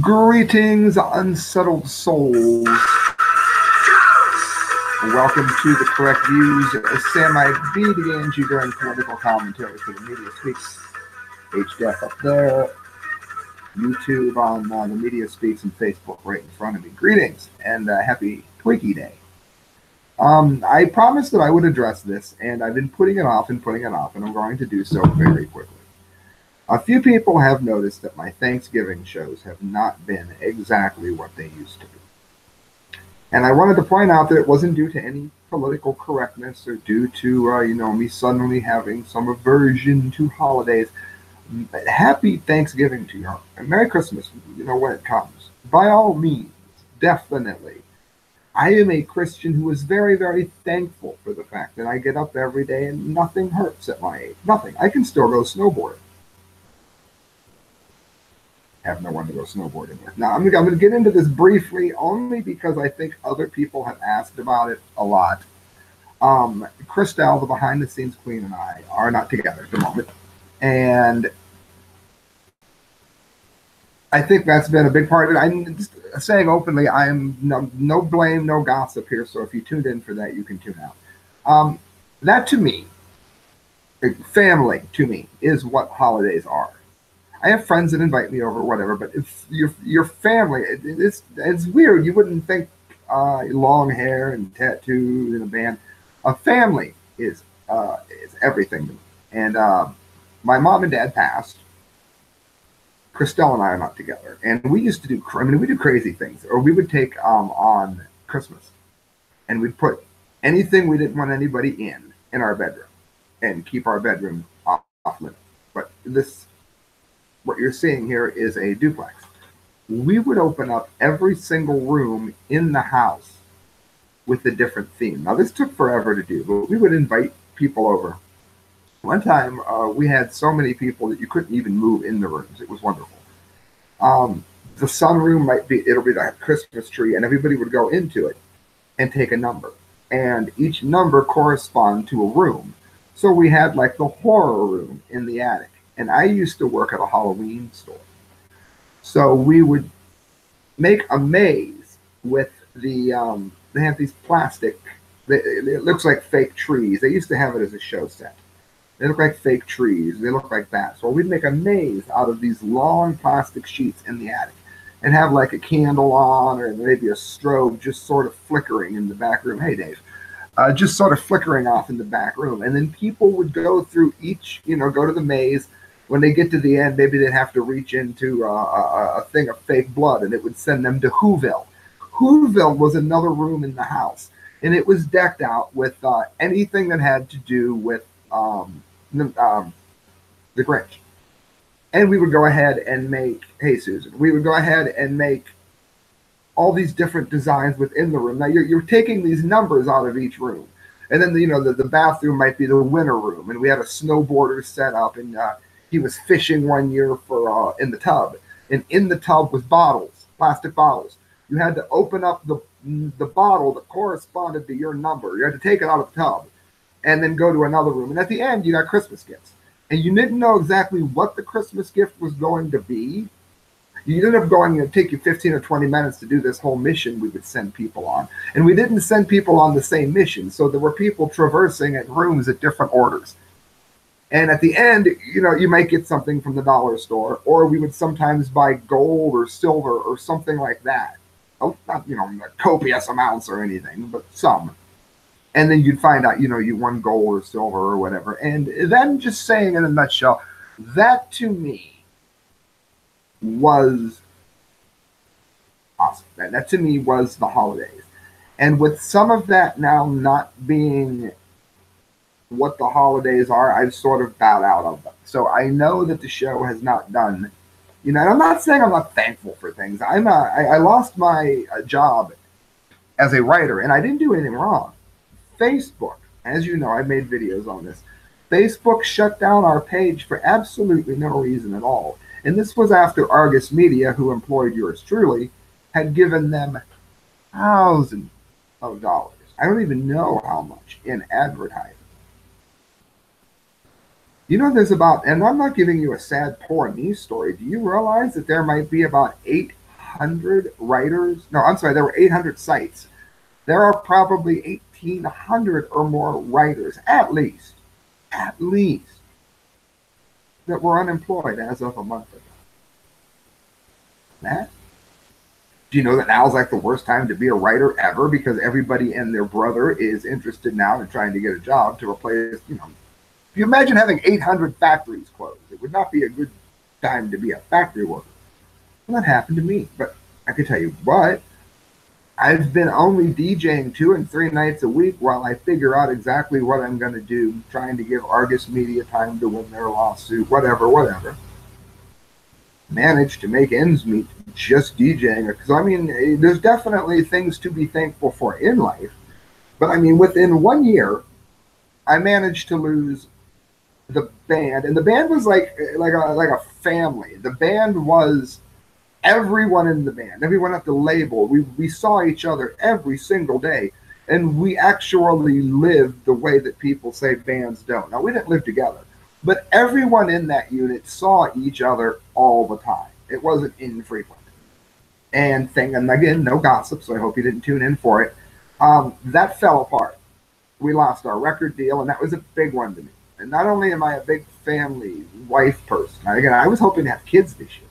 Greetings, unsettled souls. Welcome to the correct views. Sam Di Gangi during political commentary for the Media Speaks. HDF up there. YouTube on the Media Speaks and Facebook right in front of me. Greetings and happy Twiggy Day. I promised that I would address this, and I've been putting it off, and I'm going to do so very quickly. A few people have noticed that my Thanksgiving shows have not been exactly what they used to be. And I wanted to point out that it wasn't due to any political correctness or due to, me suddenly having some aversion to holidays. Happy Thanksgiving to you, and Merry Christmas, when it comes. By all means, definitely. I am a Christian who is very, very thankful for the fact that I get up every day and nothing hurts at my age. Nothing. I can still go snowboarding. Have no one to go snowboarding with. Now, I'm going to get into this briefly only because I think other people have asked about it a lot. Christelle, the behind-the-scenes queen, and I are not together at the moment. And I think that's been a big part of it. I'm just saying openly, I am no blame, no gossip here. So if you tuned in for that, you can tune out. That to me, family to me, is what holidays are. I have friends that invite me over, whatever, but if your family, it's weird. You wouldn't think long hair and tattoos and a band. A family is everything to me. And my mom and dad passed. Christelle and I are not together, and we used to do. We do crazy things, or we would take on Christmas, and we'd put anything we didn't want anybody in our bedroom, and keep our bedroom off limits. But what you're seeing here is a duplex. We would open up every single room in the house with a different theme. Now, this took forever to do, but we would invite people over. One time, we had so many people that you couldn't even move in the rooms. It was wonderful. The sunroom it'll be the Christmas tree, and everybody would go into it and take a number. And each number corresponded to a room. So we had like the horror room in the attic. And I used to work at a Halloween store. So we would make a maze with they have these plastic, it looks like fake trees. They used to have it as a show set. They look like fake trees. They look like bats. So we'd make a maze out of these long plastic sheets in the attic and have like a candle on or maybe a strobe just sort of flickering in the back room. Hey, Dave. Just sort of flickering off in the back room. And then people would go through each, go to the maze. When they get to the end, maybe they'd have to reach into a thing of fake blood, and it would send them to Whoville. Whoville was another room in the house, and it was decked out with anything that had to do with the Grinch. And we would go ahead and hey, Susan, we would go ahead and make all these different designs within the room. Now, you're taking these numbers out of each room. And then, the bathroom might be the winter room, and we had a snowboarder set up, and he was fishing one year for in the tub, and in the tub was bottles, plastic bottles. You had to open up the bottle that corresponded to your number. You had to take it out of the tub, and then go to another room. And at the end, you got Christmas gifts, and you didn't know exactly what the Christmas gift was going to be. You ended up going. It'd take you 15 or 20 minutes to do this whole mission we would send people on, and we didn't send people on the same mission. So there were people traversing at rooms at different orders. And at the end, you might get something from the dollar store, or we would sometimes buy gold or silver or something like that. Oh, not, copious amounts or anything, but some. And then you'd find out, you won gold or silver or whatever. And then just saying in a nutshell, that to me was awesome. That to me was the holidays. And with some of that now not being what the holidays are, I've sort of bowed out of them. So I know that the show has not done, and I'm not saying I'm not thankful for things. I lost my job as a writer, and I didn't do anything wrong. Facebook, as you know, I've made videos on this. Facebook shut down our page for absolutely no reason at all. And this was after Argus Media, who employed yours truly, had given them thousands of dollars. I don't even know how much in advertising. You know, there's about, and I'm not giving you a sad, poor me story. Do you realize that there might be about 800 writers? No, I'm sorry, there were 800 sites. There are probably 1,800 or more writers, at least, that were unemployed as of a month ago. That Do you know that now is like the worst time to be a writer ever because everybody and their brother is interested now in trying to get a job to replace, if you imagine having 800 factories closed, it would not be a good time to be a factory worker. Well, that happened to me, but I can tell you what, I've been only DJing 2 and 3 nights a week while I figure out exactly what I'm going to do, trying to give Argus Media time to win their lawsuit, whatever, whatever. Managed to make ends meet just DJing. Because, I mean, there's definitely things to be thankful for in life. But, I mean, within 1 year, I managed to lose the band. And the band was like a family. The band was everyone in the band, everyone at the label. We saw each other every single day. And we actually lived the way that people say bands don't. Now, we didn't live together. But everyone in that unit saw each other all the time. It wasn't infrequent. And again, no gossip, so I hope you didn't tune in for it. That fell apart. We lost our record deal, and that was a big one to me. And not only am I a big family wife person, again, I was hoping to have kids this year.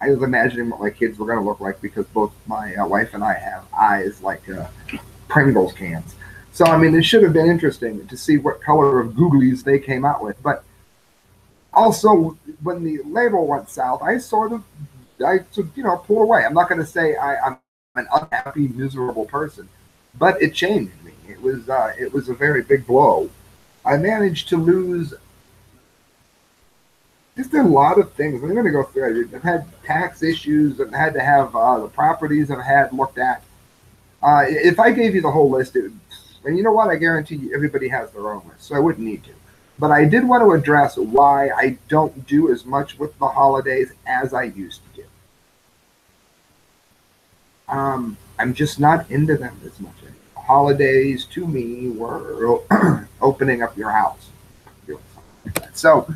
I was imagining what my kids were going to look like because both my wife and I have eyes like Pringles cans. So, I mean, it should have been interesting to see what color of googlies they came out with. But also, when the label went south, I pulled away. I'm not going to say I'm an unhappy, miserable person, but it changed me. It was a very big blow. I managed to lose just a lot of things. I'm going to go through it. I've had tax issues. I've had to have the properties I've had looked at. If I gave you the whole list, and you know what? I guarantee you everybody has their own list, so I wouldn't need to. But I did want to address why I don't do as much with the holidays as I used to do. I'm just not into them as much anymore. Holidays to me were opening up your house, doing something like that. So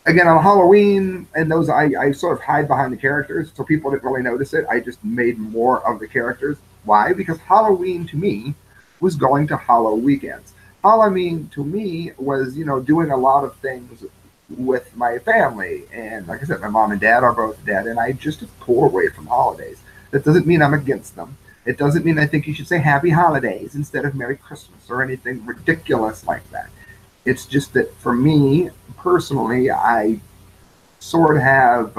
again, on Halloween and those, I sort of hide behind the characters, so people didn't really notice it. I just made more of the characters. Why? Because Halloween to me was going to Hollow weekends. Halloween to me was, doing a lot of things with my family. And like I said, my mom and dad are both dead, and I just pull away from holidays. That doesn't mean I'm against them. It doesn't mean I think you should say Happy Holidays instead of Merry Christmas or anything ridiculous like that. It's just that for me, personally, I sort of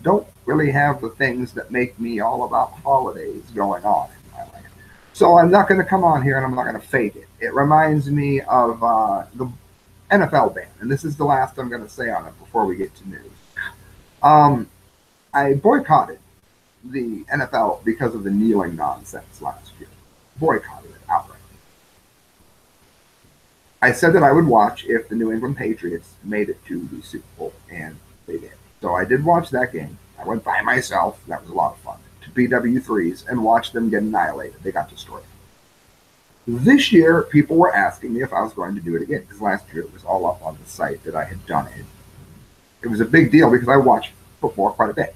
don't really have the things that make me all about holidays going on in my life. So I'm not going to come on here and I'm not going to fake it. It reminds me of the NFL ban, and this is the last I'm going to say on it before we get to news. I boycotted the NFL because of the kneeling nonsense last year. Boycotted it outright. I said that I would watch if the New England Patriots made it to the Super Bowl, and they did. So I did watch that game. I went by myself. That was a lot of fun. To BW3s and watch them get annihilated. They got destroyed. This year, people were asking me if I was going to do it again, because last year it was all up on the site that I had done it. It was a big deal because I watched football quite a bit.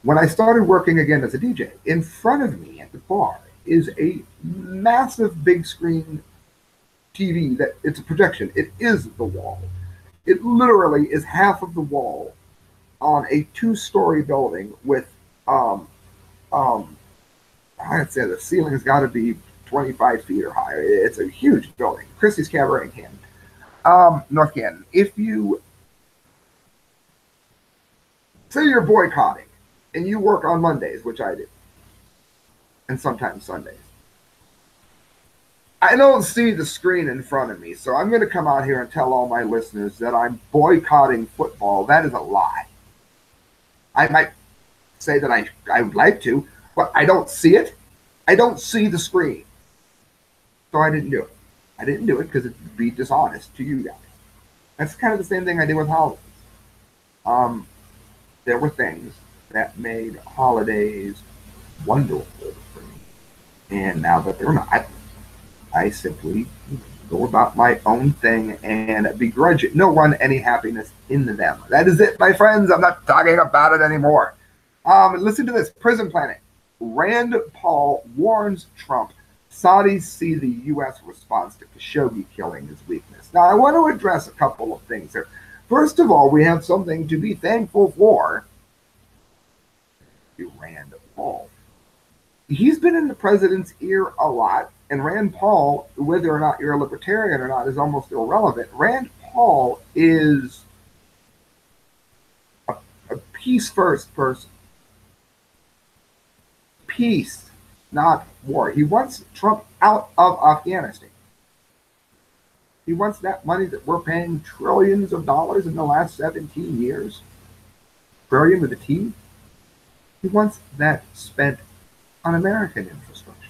When I started working again as a DJ, in front of me at the bar is a massive big screen TV that it's a projection. It is the wall. It literally is half of the wall on a 2-story building with I'd say the ceiling has got to be 25 feet or higher. It's a huge building. Christie's Cabaret in Canton, North Canton. If you say you're boycotting and you work on Mondays, which I do, and sometimes Sundays, I don't see the screen in front of me, so I'm going to come out here and tell all my listeners that I'm boycotting football. That is a lie. I might say that I would like to, but I don't see it. I don't see the screen. So I didn't do it. I didn't do it because it would be dishonest to you guys. That's kind of the same thing I did with holidays. There were things that made holidays wonderful for me. And now that they're not, I simply go about my own thing and begrudge no one any happiness in them. That is it, my friends. I'm not talking about it anymore. Listen to this. Prison Planet. Rand Paul warns Trump Saudis see the U.S. response to Khashoggi killing as weakness. Now, I want to address a couple of things here. First of all, we have something to be thankful for. Rand Paul. He's been in the president's ear a lot, and Rand Paul, whether or not you're a libertarian or not, is almost irrelevant. Rand Paul is a peace-first person. Peace, not war. He wants Trump out of Afghanistan. He wants that money that we're paying trillions of dollars in the last 17 years. Trillion with a T. He wants that spent on American infrastructure.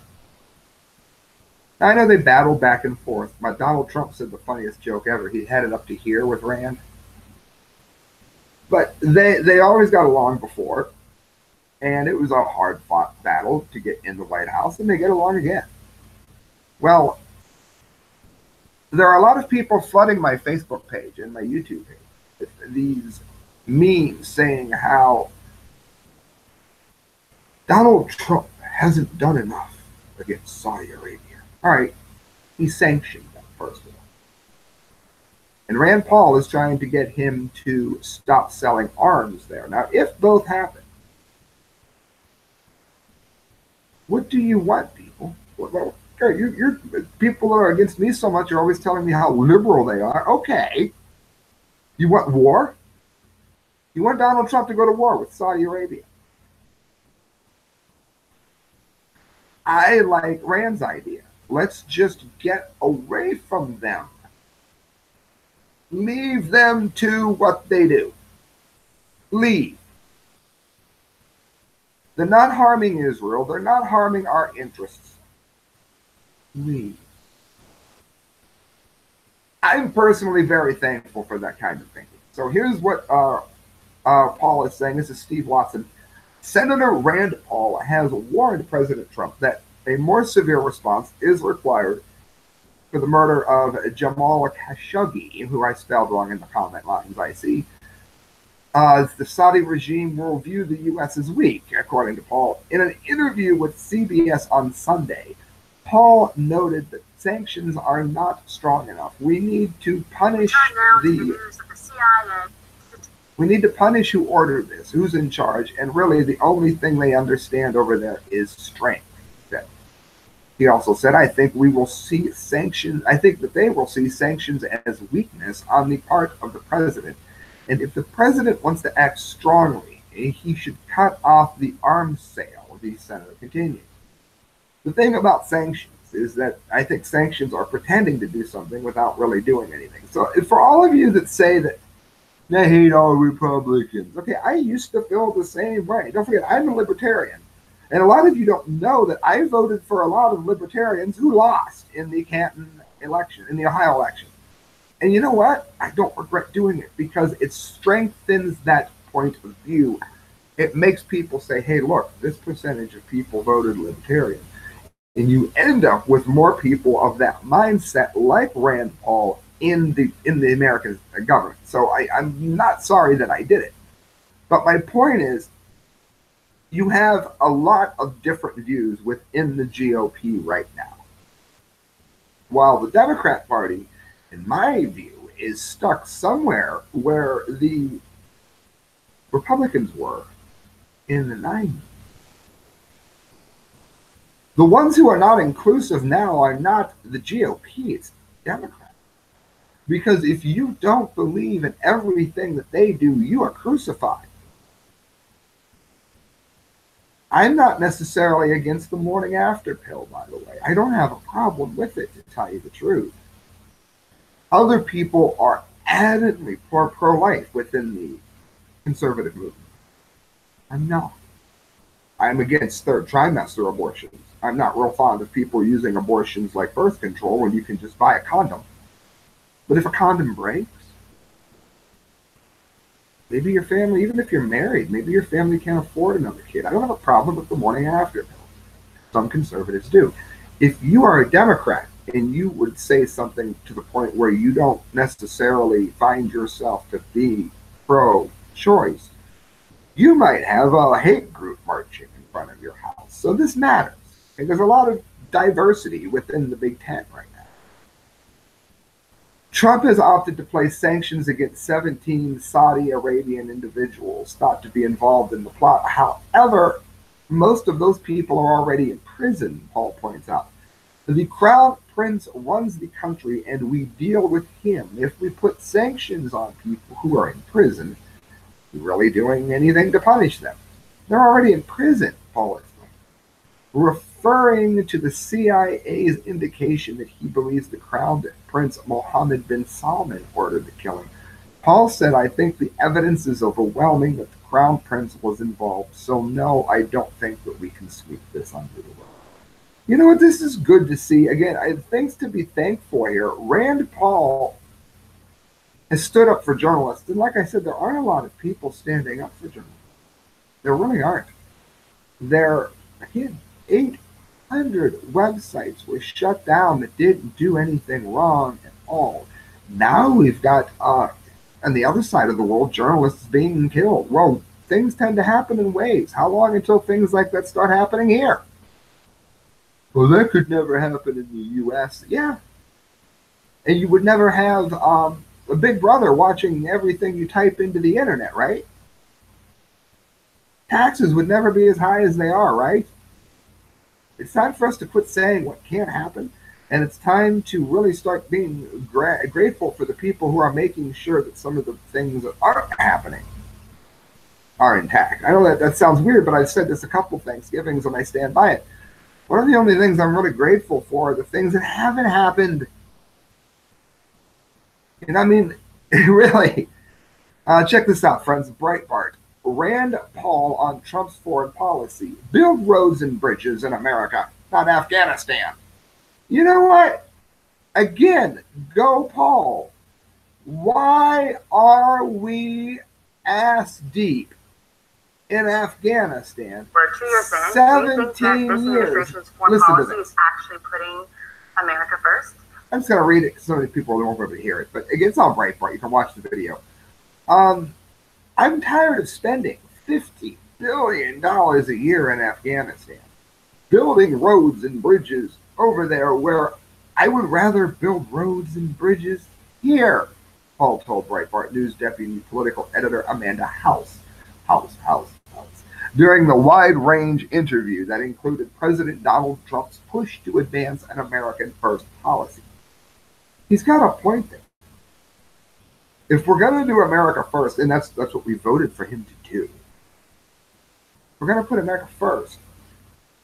Now, I know they battled back and forth. But Donald Trump said the funniest joke ever. He had it up to here with Rand. But they always got along before. And it was a hard-fought battle to get in the White House, and they get along again. Well, there are a lot of people flooding my Facebook page and my YouTube page with these memes saying how Donald Trump hasn't done enough against Saudi Arabia. All right, he sanctioned them, first of all. And Rand Paul is trying to get him to stop selling arms there. Now, if both happen, what do you want, people? Well, you're people that are against me so much are always telling me how liberal they are. Okay. You want war? You want Donald Trump to go to war with Saudi Arabia? I like Rand's idea. Let's just get away from them. Leave them to what they do. Leave. They're not harming Israel. They're not harming our interests. Leave. I'm personally very thankful for that kind of thinking. So here's what Paul is saying. This is Steve Watson. Senator Rand Paul has warned President Trump that a more severe response is required for the murder of Jamal Khashoggi, who I spelled wrong in the comment lines I see. The Saudi regime will view the U.S. as weak, according to Paul. In an interview with CBS on Sunday, Paul noted that sanctions are not strong enough. We need to punish we need to punish who ordered this, who's in charge, and really the only thing they understand over there is strength. He also said, I think we will see sanctions. I think that they will see sanctions as weakness on the part of the president. And if the president wants to act strongly, he should cut off the arms sale, the senator continued. The thing about sanctions is that I think sanctions are pretending to do something without really doing anything. So for all of you that say that they hate all Republicans, okay, I used to feel the same way. Don't forget, I'm a libertarian. And a lot of you don't know that I voted for a lot of libertarians who lost in the Canton election, in the Ohio election. And you know what? I don't regret doing it because it strengthens that point of view. It makes people say, hey, look, this percentage of people voted libertarian. And you end up with more people of that mindset like Rand Paul in the American government. So I'm not sorry that I did it. But my point is, you have a lot of different views within the GOP right now. While the Democrat Party, in my view, is stuck somewhere where the Republicans were in the 90s. The ones who are not inclusive now are not the GOP, it's Democrats. Because if you don't believe in everything that they do, you are crucified. I'm not necessarily against the morning after pill, by the way. I don't have a problem with it, to tell you the truth. Other people are adamantly pro-life within the conservative movement. I'm not. I'm against third trimester abortions. I'm not real fond of people using abortions like birth control when you can just buy a condom. But if a condom breaks, maybe your family, even if you're married, maybe your family can't afford another kid. I don't have a problem with the morning after pill. Some conservatives do. If you are a Democrat and you would say something to the point where you don't necessarily find yourself to be pro-choice, you might have a hate group marching in front of your house. So this matters. And there's a lot of diversity within the Big Ten right now. Trump has opted to place sanctions against 17 Saudi Arabian individuals thought to be involved in the plot. However, most of those people are already in prison, Paul points out. The crown prince runs the country and we deal with him. If we put sanctions on people who are in prison, we're really doing anything to punish them. They're already in prison, Paul explained, referring to the CIA's indication that he believes the crown prince Mohammed bin Salman ordered the killing. Paul said, I think the evidence is overwhelming that the crown prince was involved, so no, I don't think that we can sweep this under the rug. You know what? This is good to see. Again, things to be thankful here. Rand Paul has stood up for journalists. And like I said, there aren't a lot of people standing up for journalists. There really aren't. There, again, 800 websites were shut down that didn't do anything wrong at all. Now we've got, on the other side of the world, journalists being killed. Well, things tend to happen in waves. How long until things like that start happening here? Well, that could never happen in the U.S. Yeah. And you would never have a big brother watching everything you type into the internet, right? Taxes would never be as high as they are, right? It's time for us to quit saying what can't happen, and it's time to really start being grateful for the people who are making sure that some of the things that aren't happening are intact. I know that sounds weird, but I've said this a couple Thanksgivings and I stand by it. One of the only things I'm really grateful for are the things that haven't happened. And I mean, really, check this out, friends. Breitbart. Rand Paul on Trump's foreign policy. Build roads and bridges in America, not Afghanistan. You know what? Again, go Paul. Why are we ass deep in Afghanistan? For 2 years in, 17 years. Listen to this. Is actually putting America first. I'm just going to read it because so many people don't want to hear it. But again, it's on Breitbart. You can watch the video. I'm tired of spending $50 billion a year in Afghanistan, building roads and bridges over there where I would rather build roads and bridges here, Paul told Breitbart News deputy political editor Amanda House. During the wide-range interview that included President Donald Trump's push to advance an American first policy. He's got a point there. If we're going to do America first, and that's what we voted for him to do, we're going to put America first,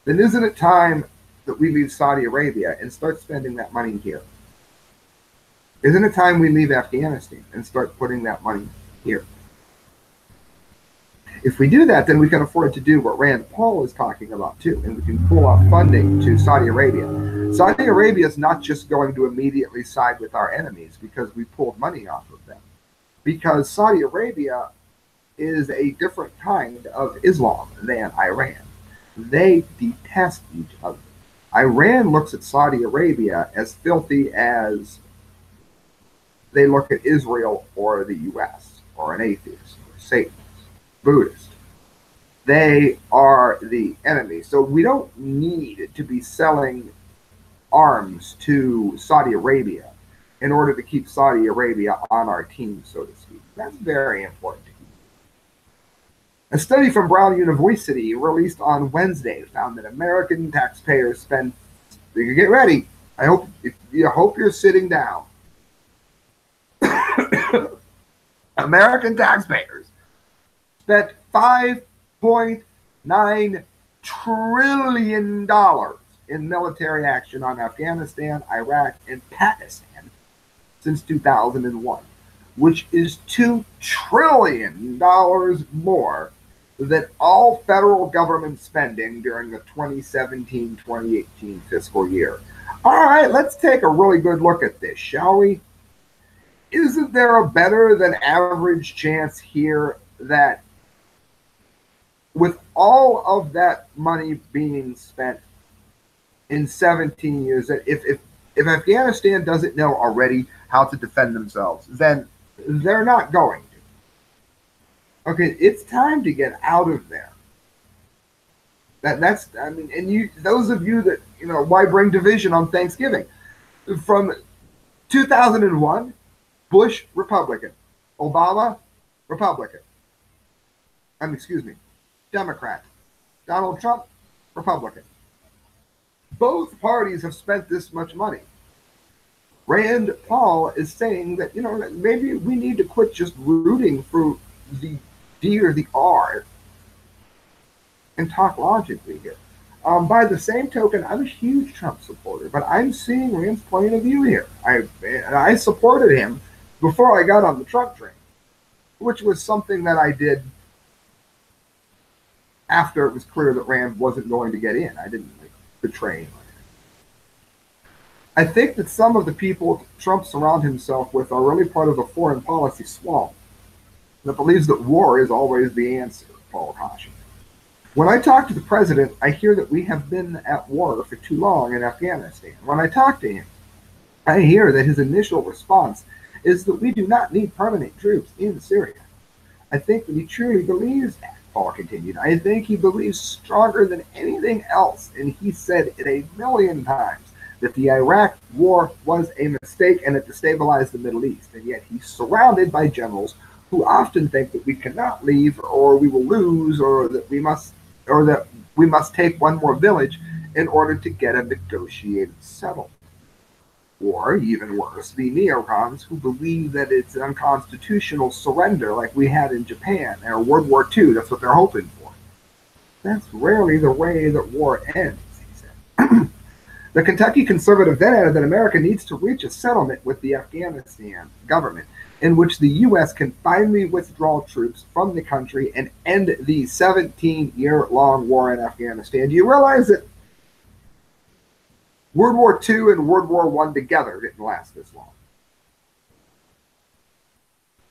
then isn't it time that we leave Saudi Arabia and start spending that money here? Isn't it time we leave Afghanistan and start putting that money here? If we do that, then we can afford to do what Rand Paul is talking about too, and we can pull out funding to Saudi Arabia. Saudi Arabia is not just going to immediately side with our enemies because we pulled money off of them. Because Saudi Arabia is a different kind of Islam than Iran. They detest each other. Iran looks at Saudi Arabia as filthy as they look at Israel or the U.S. or an atheist or Satanist, Buddhist. They are the enemy. So we don't need to be selling arms to Saudi Arabia in order to keep Saudi Arabia on our team, so to speak. That's very important to keep. A study from Brown University released on Wednesday found that American taxpayers spend, get ready, I hope you're sitting down. American taxpayers spent $5.9 trillion in military action on Afghanistan, Iraq, and Pakistan since 2001, which is $2 trillion more than all federal government spending during the 2017-2018 fiscal year. All right, let's take a really good look at this, shall we? Isn't there a better than average chance here that with all of that money being spent in 17 years, that if If Afghanistan doesn't know already how to defend themselves, then they're not going to. Okay, it's time to get out of there. That's I mean, and you, those of you that, you know, why bring division on Thanksgiving? From 2001, Bush, Republican. Obama, Republican. Excuse me, Democrat. Donald Trump, Republican. Both parties have spent this much money. Rand Paul is saying that, you know, that maybe we need to quit just rooting for the D or the R and talk logically here. By the same token, I'm a huge Trump supporter, but I'm seeing Rand's point of view here. I supported him before I got on the Trump train, which was something that I did after it was clear that Rand wasn't going to get in. I didn't betray him. I think that some of the people Trump surrounds himself with are really part of a foreign policy swamp that believes that war is always the answer, Paul cautioned. When I talk to the president, I hear that we have been at war for too long in Afghanistan. When I talk to him, I hear that his initial response is that we do not need permanent troops in Syria. I think that he truly believes that, Paul continued. I think he believes stronger than anything else, and he said it 1,000,000 times, that the Iraq war was a mistake and it destabilized the Middle East. And yet he's surrounded by generals who often think that we cannot leave, or we will lose, or that we must take one more village in order to get a negotiated settlement. Or, even worse, the neocons who believe that it's an unconstitutional surrender like we had in Japan or World War II. That's what they're hoping for. That's rarely the way that war ends, he said. The Kentucky conservative then added that America needs to reach a settlement with the Afghanistan government in which the U.S. can finally withdraw troops from the country and end the 17-year-long war in Afghanistan. Do you realize that World War II and World War I together didn't last this long?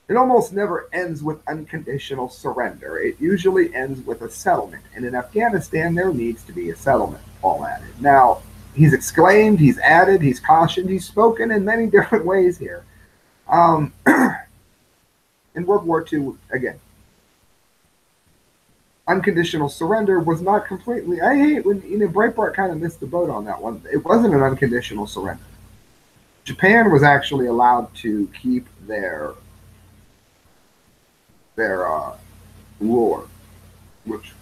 It almost never ends with unconditional surrender. It usually ends with a settlement. And in Afghanistan, there needs to be a settlement, Paul added. Now, he's exclaimed, he's added, he's cautioned, he's spoken in many different ways here. In World War II, again, unconditional surrender was not completely. I hate when, you know, Breitbart kind of missed the boat on that one. It wasn't an unconditional surrender. Japan was actually allowed to keep their ruler, which,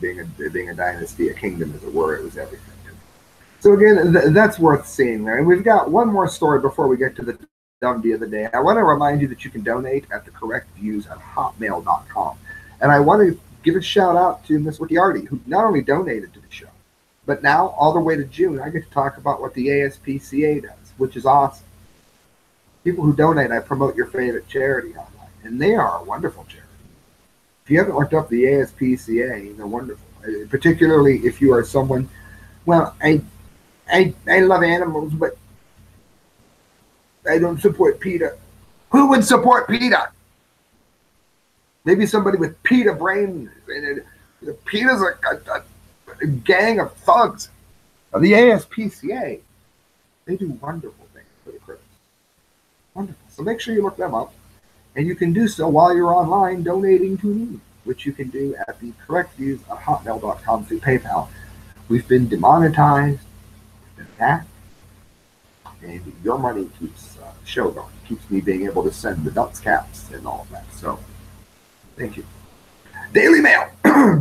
being a dynasty, a kingdom, as it were, it was everything. So again, that's worth seeing there. And we've got one more story before we get to the dumbdee of the day. I want to remind you that you can donate at thecorrectviews@hotmail.com. And I want to give a shout out to Miss Wickiardi, who not only donated to the show, but now all the way to June, I get to talk about what the ASPCA does, which is awesome. People who donate, I promote your favorite charity online, and they are a wonderful charity. If you haven't looked up the ASPCA, they're wonderful. Particularly if you are someone, well, I love animals, but I don't support PETA. Who would support PETA? Maybe somebody with PETA brains. PETA's a gang of thugs. The ASPCA, they do wonderful things for the critics. Wonderful. So make sure you look them up. And you can do so while you're online donating to me, which you can do at thecorrectviews@hotmail.com through PayPal. We've been demonetized. We've been hacked. And your money keeps the show going. It keeps me being able to send the dunce caps and all of that. So, thank you. Daily Mail,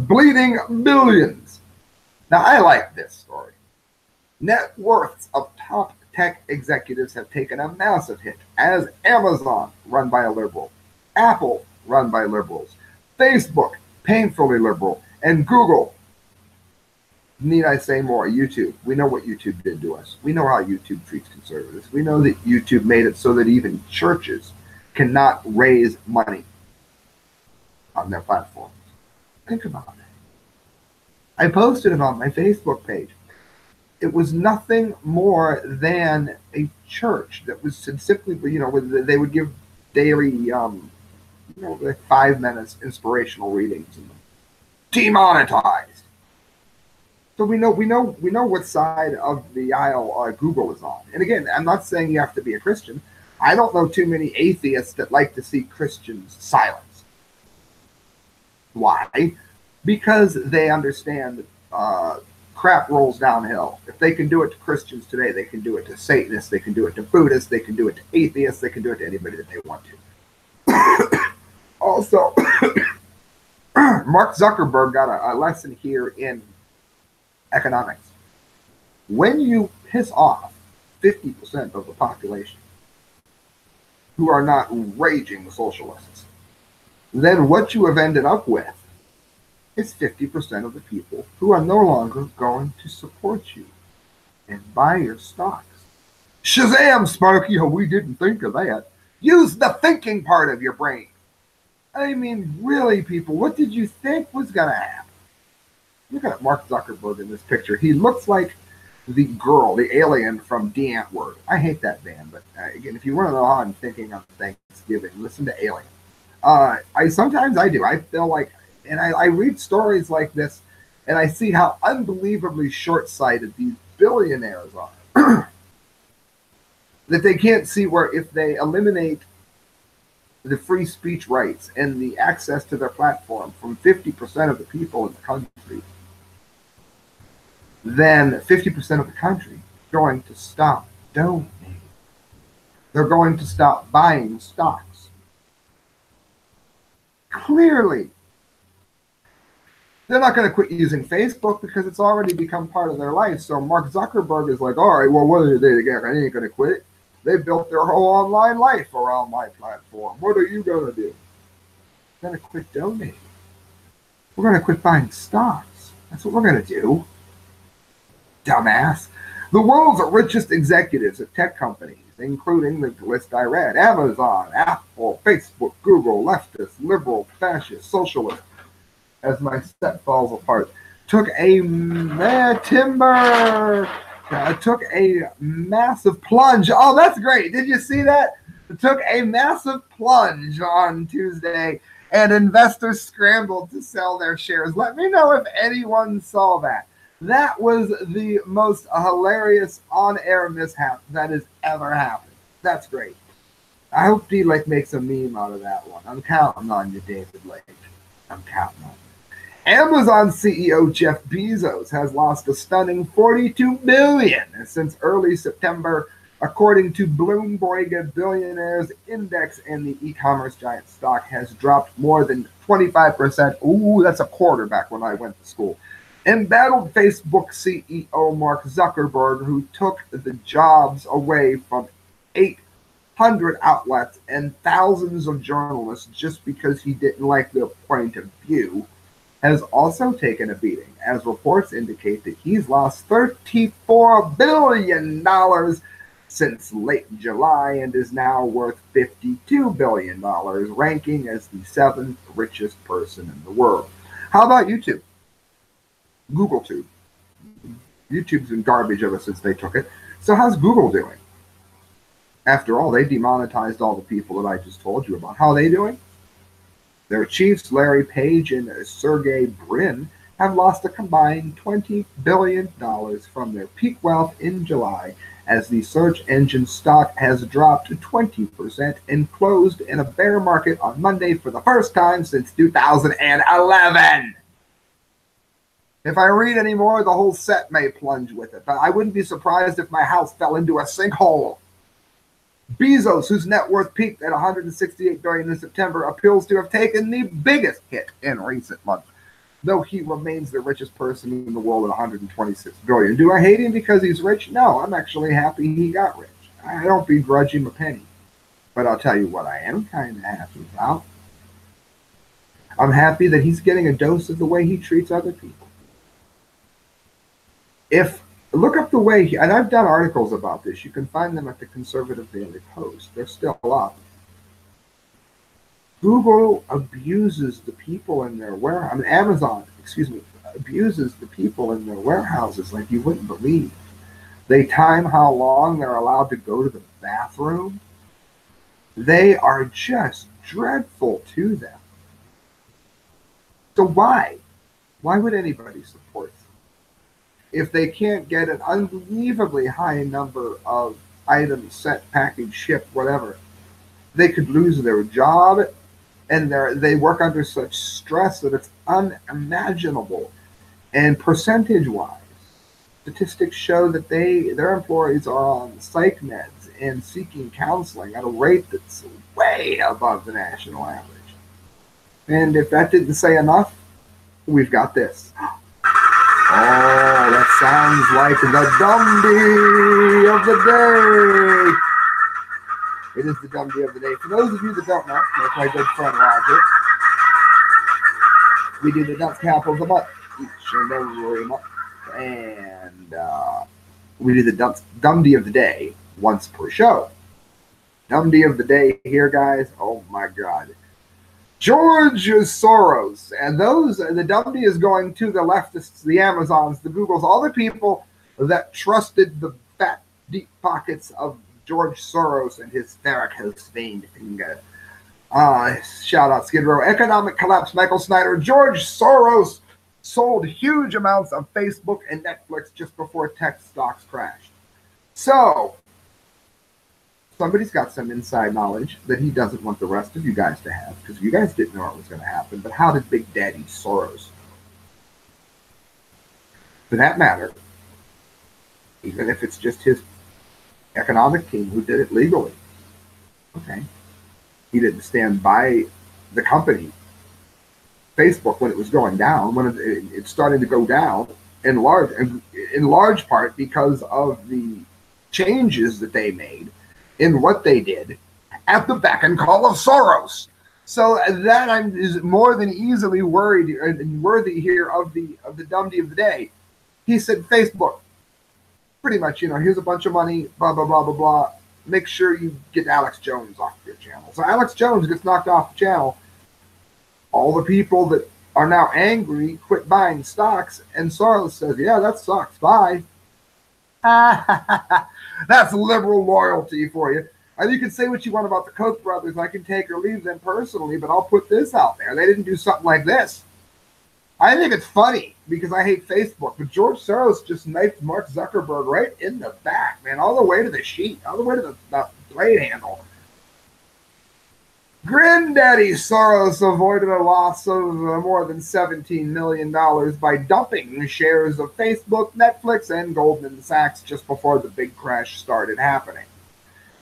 bleeding billions. Now, I like this story. Net worths of top tech executives have taken a massive hit as Amazon, run by a liberal, Apple, run by liberals, Facebook, painfully liberal, and Google, need I say more, YouTube. We know what YouTube did to us. We know how YouTube treats conservatives. We know that YouTube made it so that even churches cannot raise money on their platforms. Think about it. I posted it on my Facebook page. It was nothing more than a church that was simply, you know, they would give daily, like 5 minutes inspirational readings and demonetized. So we know what side of the aisle Google is on. And again, I'm not saying you have to be a Christian. I don't know too many atheists that like to see Christians silenced. Why? Because they understand crap rolls downhill. If they can do it to Christians today, they can do it to Satanists, they can do it to Buddhists, they can do it to atheists, they can do it to anybody that they want to. Also, Mark Zuckerberg got a lesson here in economics. When you piss off 50% of the population who are not raging socialists, then what you have ended up with is 50% of the people who are no longer going to support you and buy your stocks. Shazam, Sparky, we didn't think of that. Use the thinking part of your brain. I mean, really, people, what did you think was going to happen? Look at Mark Zuckerberg in this picture. He looks like the girl, the alien from The Ant-Word. I hate that band, but again, if you want to know how I'm thinking on Thanksgiving, listen to Alien. Sometimes I do. I feel like, and I read stories like this, and I see how unbelievably short-sighted these billionaires are. That they can't see where if they eliminate the free speech rights and the access to their platform from 50% of the people in the country, then 50% of the country is going to stop donating. They're going to stop buying stocks. Clearly, they're not going to quit using Facebook because it's already become part of their life. So Mark Zuckerberg is like, all right, well, what are they again? I ain't going to quit. They built their whole online life around my platform. What are you going to do? We're going to quit donating. We're going to quit buying stocks. That's what we're going to do. Dumbass. The world's richest executives at tech companies, including the list I read: Amazon, Apple, Facebook, Google, leftist, liberal, fascist, socialist, as my set falls apart, took a took a massive plunge. Oh, that's great. Did you see that? It took a massive plunge on Tuesday, and investors scrambled to sell their shares. Let me know if anyone saw that. That was the most hilarious on-air mishap that has ever happened. That's great. I hope D-Lake makes a meme out of that one. I'm counting on you, David Lake. I'm counting on you. Amazon CEO Jeff Bezos has lost a stunning $42 billion since early September, according to Bloomberg Billionaires Index, and the e-commerce giant stock has dropped more than 25%. Ooh, that's a quarter back when I went to school. Embattled Facebook CEO Mark Zuckerberg, who took the jobs away from 800 outlets and thousands of journalists just because he didn't like their point of view, has also taken a beating, as reports indicate that he's lost $34 billion since late July and is now worth $52 billion, ranking as the 7th richest person in the world. How about YouTube? Google Tube. YouTube's been garbage ever since they took it. So how's Google doing? After all, they demonetized all the people that I just told you about. How are they doing? Their chiefs, Larry Page and Sergey Brin, have lost a combined $20 billion from their peak wealth in July, as the search engine stock has dropped 20% and closed in a bear market on Monday for the first time since 2011. If I read any more, the whole set may plunge with it, but I wouldn't be surprised if my house fell into a sinkhole. Bezos, whose net worth peaked at $168 billion in September, appears to have taken the biggest hit in recent months, though he remains the richest person in the world at $126 billion. Do I hate him because he's rich? No, I'm actually happy he got rich. I don't begrudge him a penny. But I'll tell you what I am kind of happy about. I'm happy that he's getting a dose of the way he treats other people. Look up the way, and I've done articles about this. You can find them at the Conservative Daily Post. They're still up. Google abuses the people in their warehouse. I mean, Amazon, abuses the people in their warehouses like you wouldn't believe. They time how long they're allowed to go to the bathroom. They are just dreadful to them. So why? Why would anybody support them? if they can't get an unbelievably high number of items sent, packaged, shipped, whatever, they could lose their job, and they work under such stress that it's unimaginable. And percentage-wise, statistics show that their employees are on psych meds and seeking counseling at a rate that's way above the national average. And if that didn't say enough, we've got this. Oh, that sounds like the dumbdee of the day. It is the dumbdee of the day. For those of you that don't know, like my good friend Roger, we do the dunce cap of the month each and every month. And we do the dumbdee of the day once per show. Dumbdee of the day here, guys. Oh, my God. George Soros, and the dumbdee is going to the leftists, the Amazons, the Googles, all the people that trusted the fat, deep pockets of George Soros and his varicose vein finger. Shout out Skid Row. Economic collapse, Michael Snyder. George Soros sold huge amounts of Facebook and Netflix just before tech stocks crashed. So, somebody's got some inside knowledge that he doesn't want the rest of you guys to have, because you guys didn't know it was going to happen. But how did Big Daddy Soros? For that matter, even if it's just his economic team who did it legally, okay, he didn't stand by the company, Facebook, when it was going down, when it's starting to go down in large part because of the changes that they made in what they did at the beck and call of Soros. So that is more than easily worried and worthy here of the dumbdee of the day. He said, Facebook, pretty much, here's a bunch of money, blah, blah, blah, blah, blah. Make sure you get Alex Jones off your channel. So Alex Jones gets knocked off the channel. All the people that are now angry quit buying stocks, and Soros says, yeah, that sucks, bye. That's liberal loyalty for you. And you can say what you want about the Koch brothers. I can take or leave them personally, but I'll put this out there. They didn't do something like this. I think it's funny because I hate Facebook, but George Soros just knifed Mark Zuckerberg right in the back, man, all the way to the sheet, all the way to the blade handle. Granddaddy Soros avoided a loss of more than $17 million by dumping shares of Facebook, Netflix, and Goldman Sachs just before the big crash started happening.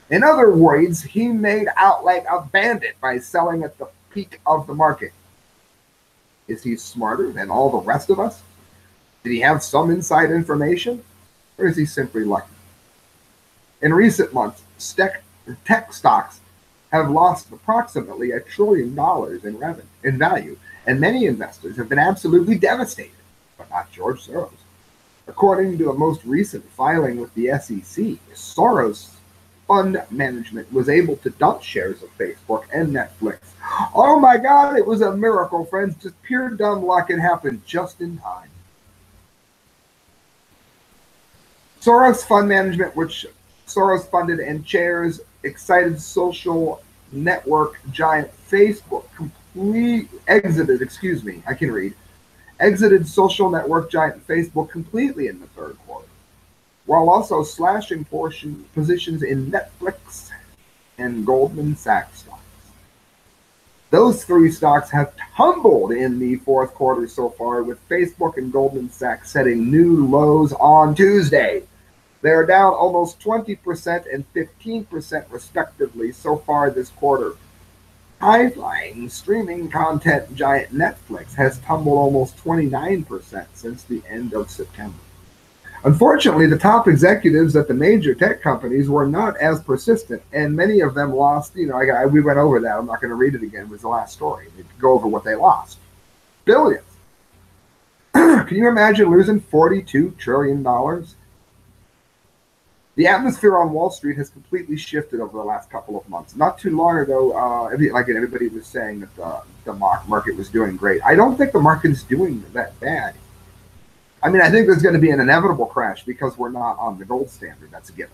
In other words, he made out like a bandit by selling at the peak of the market. Is he smarter than all the rest of us? Did he have some inside information? Or is he simply lucky? In recent months, tech stocks have lost approximately $1 trillion in value, and many investors have been absolutely devastated, but not George Soros. According to a most recent filing with the SEC, Soros fund management was able to dump shares of Facebook and Netflix. Oh my God, it was a miracle, friends. Just pure dumb luck. It happened just in time. Soros Fund Management, which Soros funded and chairs excited social network giant Facebook, exited social network giant Facebook completely in the third quarter, while also slashing positions in Netflix and Goldman Sachs stocks. Those three stocks have tumbled in the fourth quarter so far, with Facebook and Goldman Sachs setting new lows on Tuesday. They are down almost 20% and 15% respectively so far this quarter. High-flying streaming content giant Netflix has tumbled almost 29% since the end of September. Unfortunately, the top executives at the major tech companies were not as persistent, and many of them lost, we went over that. I'm not going to read it again. It was the last story. We could go over what they lost. Billions. Can you imagine losing $42 trillion? The atmosphere on Wall Street has completely shifted over the last couple of months. Not too long ago, everybody was saying that the market was doing great. I don't think the market is doing that bad. I mean, I think there's going to be an inevitable crash because we're not on the gold standard. That's a given.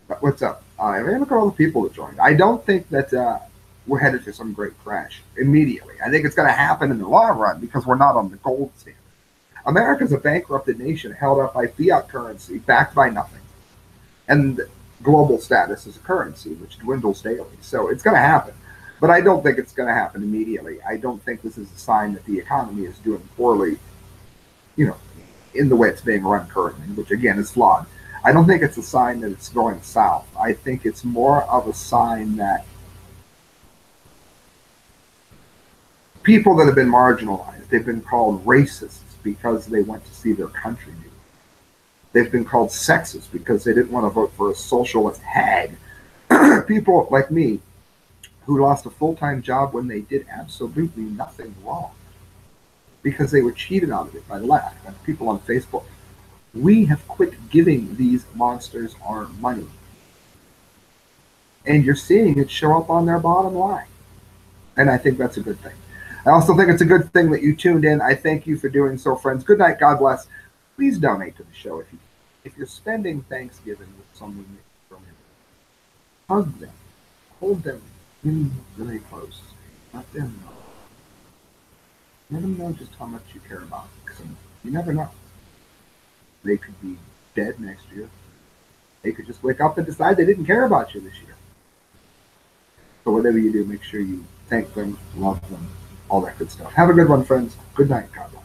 But what's up? Look at all the people that joined. I don't think that we're headed to some great crash immediately. I think it's going to happen in the long run because we're not on the gold standard. America's a bankrupted nation held up by fiat currency, backed by nothing, and global status as a currency, which dwindles daily. So it's going to happen. But I don't think it's going to happen immediately. I don't think this is a sign that the economy is doing poorly, you know, in the way it's being run currently, which again is flawed. I don't think it's a sign that it's going south. I think it's more of a sign that people that have been marginalized, they've been called racists because they went to see their country new. They've been called sexist because they didn't want to vote for a socialist hag. People like me who lost a full-time job when they did absolutely nothing wrong because they were cheated out of it by the left and people on Facebook. We have quit giving these monsters our money. And you're seeing it show up on their bottom line. And I think that's a good thing. I also think it's a good thing that you tuned in. I thank you for doing so, friends. Good night. God bless. Please donate to the show if you're spending Thanksgiving with someone that you don't know. Hug them. Hold them really close. Let them know. Let them know just how much you care about them. Because you never know. They could be dead next year. They could just wake up and decide they didn't care about you this year. So whatever you do, make sure you thank them, love them, all that good stuff. Have a good one, friends. Good night. God bless.